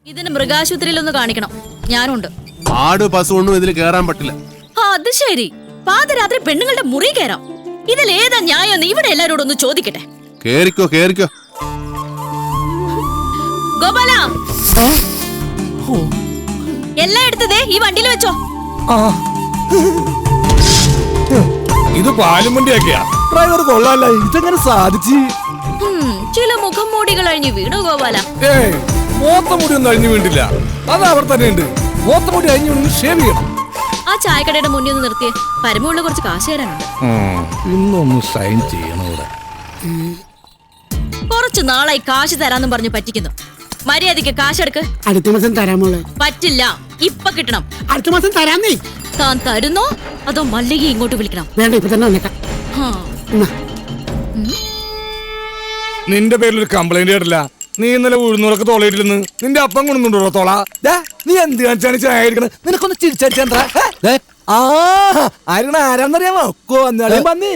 ഇതിന് മൃഗാശുപത്രിയിലൊന്ന് കാണിക്കണം. ഞാനുണ്ട്. ആട് പശു ഒന്നും ഇതിൽ കേറാൻ പറ്റില്ല. അത് ശരി. പാതിരാത്രി പെണ്ണുങ്ങളുടെ മുറി കയറാം. ഇതിലേതാ ന്യായം? ഇവിടെ എല്ലാരോടും ഒന്ന് ചോദിക്കട്ടെ. കേറിക്കോ കേറിക്കോ. ഗോപാല, എല്ലാം എടുത്തതേ ഈ വണ്ടിയിൽ വെച്ചോ. ഇത് പാലും വണ്ടിയൊക്കെയാ. ഡ്രൈവർ കൊള്ളാല്ല. ഇതെങ്ങനെ സാധിച്ചു? ചില മുഖം മൂടികൾ അഴിഞ്ഞു വീണു ഗോപാല. മോത്തമുടി ഒന്നും അഴിഞ്ഞു വീണ്ടില്ല. അത് അവർ തന്നെ ഉണ്ട്. മോത്തമുടി അഴിഞ്ഞു വീണ് ഷേവ് ചെയ്യണം. ആ ചായക്കടയുടെ മുന്നിൽ ഒന്ന് നിർത്തിയേ. പരമുള്ള കുറച്ച് കാശ് തരാനുണ്ട്. ഇന്നൊന്ന് സൈൻ ചെയ്യണം ഇവിടെ. കുറച്ചു നാളായി കാശ് തരാന്നും പറഞ്ഞു പറ്റിക്കുന്നു. മര്യാദയ്ക്ക് കാശെടുക്ക്. അടുത്ത മാസം തരാമോളെ. പറ്റില്ല, ഇപ്പൊ കിട്ടണം. അടുത്ത മാസം തരാന്നേ. താൻ തരുന്നോ അതോ മല്ലിക ഇങ്ങോട്ട് വിളിക്കണം? വേണ്ട, ഇപ്പൊ തന്നെ വന്നേക്കാം. നിന്റെ പേരിൽ ഒരു കംപ്ലൈന്റ് കേട്ടില്ല. നീ ഇന്നലെ ഉഴുന്നൂറൊക്കെ തോളയിട്ടില്ലെന്ന്. നിന്റെ അപ്പം കൊണ്ടുണ്ടോ തോള? നീ എന്ത് കാണിച്ചാണ് ചായ കഴിക്കണത്? നിനക്കൊന്ന് ചിരിച്ചാ ആരാന്നറിയാമോ? വന്നേ